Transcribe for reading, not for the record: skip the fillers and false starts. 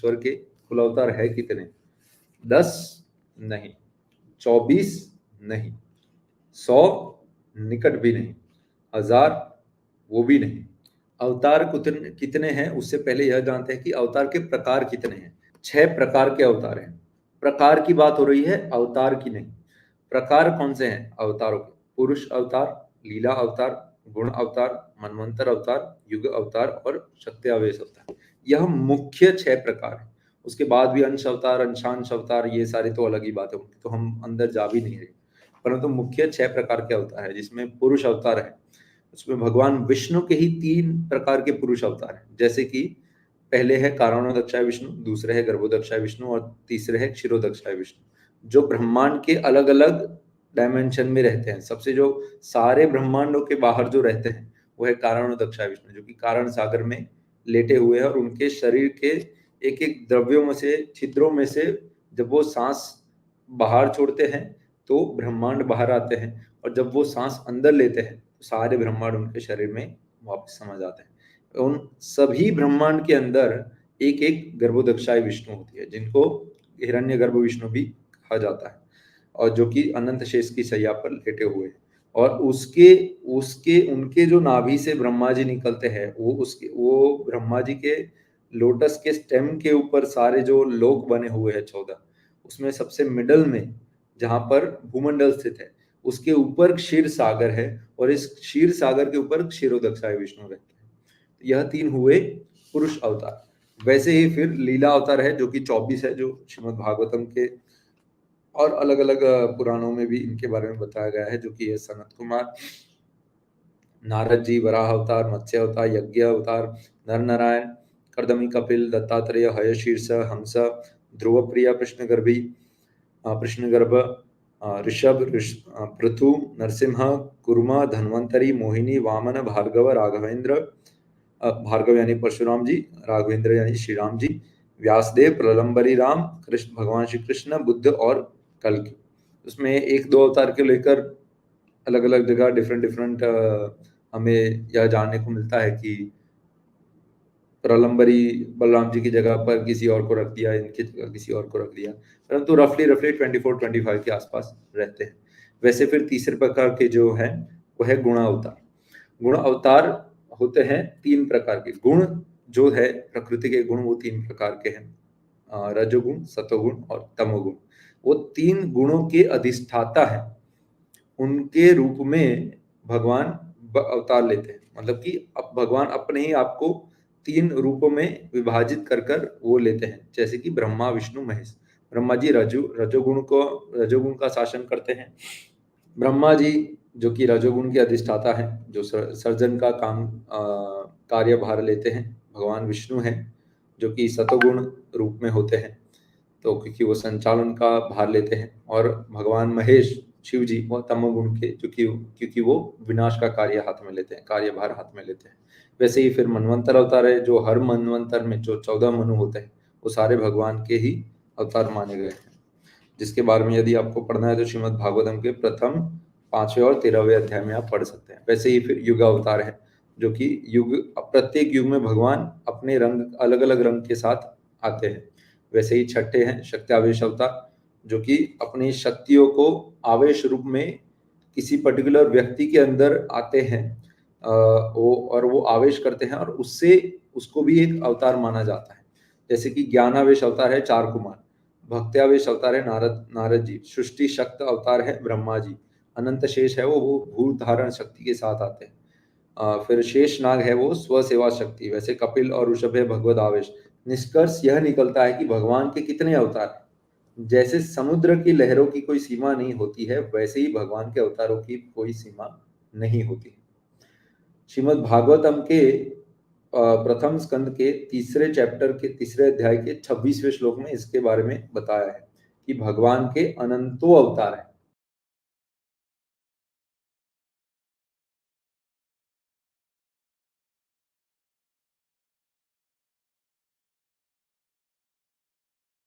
ईश्वर के कुल अवतार है कितने? 10 नहीं, 24 नहीं, 100 निकट भी नहीं, 1000 वो भी नहीं। अवतार कितने हैं उससे पहले यह जानते हैं कि अवतार के प्रकार कितने हैं। 6 प्रकार के अवतार हैं। प्रकार की बात हो रही है, अवतार की नहीं। प्रकार कौन से हैं अवतारों के? पुरुष अवतार, लीला अवतार, गुण अवतार, मनवंतर अवतार, युग अवतार और शक्त्यावेश अवतार। यह मुख्य 6 प्रकार हैं। उसके बाद भी अंश अवतार, अंशांश अवतार, ये सारे तो अलग ही बात है, तो हम अंदर जा भी नहीं रहे। परंतु मुख्य 6 प्रकार के अवतार है, जिसमें पुरुष अवतार है। उसमें भगवान विष्णु के ही 3 प्रकार के पुरुष अवतार हैं। जैसे कि पहले है कारणोदक्षाय विष्णु, दूसरे है गर्भोदक्षाय विष्णु और तीसरे है क्षीरोदक्षाय विष्णु, जो ब्रह्मांड के अलग अलग डायमेंशन में रहते हैं। सबसे जो सारे ब्रह्मांडों के बाहर जो रहते हैं वो है कारणोदक्षाय विष्णु, जो कि कारण सागर में लेटे हुए हैं और उनके शरीर के एक एक द्रव्यों में से, छिद्रों में से जब वो सांस बाहर छोड़ते हैं तो ब्रह्मांड बाहर आते हैं, और जब वो सांस अंदर लेते हैं तो सारे ब्रह्मांड उनके शरीर में वापस समा जाते हैं। उन सभी ब्रह्मांड के अंदर एक एक गर्भोदक्षाय विष्णु होती है, जिनको हिरण्यगर्भ विष्णु भी कहा जाता है, और जो कि अनंत शेष की शैया पर लेटे हुए हैं। और उसके उसके उनके जो नाभि से ब्रह्मा जी निकलते हैं, वो ब्रह्मा जी के लोटस के स्टेम के ऊपर सारे जो लोक बने हुए हैं 14, उसमें सबसे मिडल में जहां पर भूमंडल स्थित है, उसके ऊपर क्षीर सागर है, और इस क्षीर सागर के ऊपर क्षीरोदक्षाय विष्णु रहते हैं। यह 3 हुए पुरुष अवतार। वैसे ही फिर लीला अवतार है, जो कि 24 है, जो श्रीमद् भागवतम के और अलग अलग पुराणों में भी इनके बारे में बताया गया है, जो कि है सनत कुमार, नारद जी, वराह अवतार, मत्स्य अवतार, यज्ञ अवतार, नर नारायण, कर्दमी कपिल, दत्तात्रेय, हयशीर्ष, हंस, ध्रुव प्रिया, कृष्णगर्भ, ऋषभ, पृथु, नरसिंह, कुर्मा, धन्वंतरी, मोहिनी, वामन, भार्गव, राघवेंद्र, भार्गव यानी परशुराम जी, राघवेंद्र यानी श्री राम जी, व्यासदेव, प्रलंबरी राम, कृष्ण भगवान श्री कृष्ण, बुद्ध और कल्कि। उसमें 1-2 अवतार के लेकर अलग अलग जगह डिफरेंट हमें यह जानने को मिलता है कि प्रलंबरी बलराम जी की जगह पर किसी और को रख दिया, इनकी जगह किसी और को रख दिया, परंतु रफली 24-25 के आसपास रहते हैं। वैसे फिर तीसरे प्रकार के जो है वो है गुण अवतार। गुण अवतार होते हैं 3 प्रकार के। गुण जो है प्रकृति के गुण, वो 3 प्रकार के हैं, रजोगुण, सतोगुण और तमोगुण। वो 3 गुणों के अधिष्ठाता है, उनके रूप में भगवान अवतार लेते हैं। मतलब कि अब भगवान अपने ही आपको 3 रूपों में विभाजित कर कर वो लेते हैं। जैसे कि ब्रह्मा, विष्णु, महेश। ब्रह्मा जी रजोगुण का शासन करते हैं। ब्रह्मा जी जो कि रजोगुण के अधिष्ठाता है, जो सर्जन का कार्यभार लेते हैं। भगवान विष्णु हैं जो कि सतोगुण रूप में होते हैं, तो क्योंकि वो संचालन का भार लेते हैं। और भगवान महेश, शिव जी, वो तमोगुण के, क्योंकि वो विनाश का कार्य हाथ में लेते हैं, कार्यभार हाथ में लेते हैं। वैसे ही फिर मनवंतर अवतार है, जो हर मनवंतर में जो 14 मनु होते हैं, वो सारे भगवान के ही अवतार माने गए हैं, जिसके बारे में यदि आपको पढ़ना है तो श्रीमद् भागवतम के प्रथम 5वें और 13वें अध्याय में आप पढ़ सकते हैं। वैसे ही फिर युग अवतार है, जो कि प्रत्येक युग में भगवान अपने रंग, अलग अलग रंग के साथ आते हैं। वैसे ही छठे हैं शक्त्यावेश अवतार, जो कि अपनी शक्तियों को आवेश रूप में किसी पर्टिकुलर व्यक्ति के अंदर आते हैं, और वो आवेश करते हैं, और उससे उसको भी एक अवतार माना जाता है। जैसे कि ज्ञानावेश अवतार है 4 कुमार, भक्त्यावेश अवतार है नारद जी, सृष्टि शक्त अवतार है ब्रह्मा जी, अनंत शेष है वो भूत धारण शक्ति के साथ आते हैं। फिर शेष नाग है वो स्वसेवा शक्ति। वैसे कपिल और ऋषभ है भगवद आवेश। निष्कर्ष यह निकलता है कि भगवान के कितने अवतार हैं। जैसे समुद्र की लहरों की कोई सीमा नहीं होती है, वैसे ही भगवान के अवतारों की कोई सीमा नहीं होती। श्रीमद् भागवतम के प्रथम स्कंद के तीसरे चैप्टर के तीसरे अध्याय के 26वें श्लोक में इसके बारे में बताया है कि भगवान के अनंतों अवतार हैं।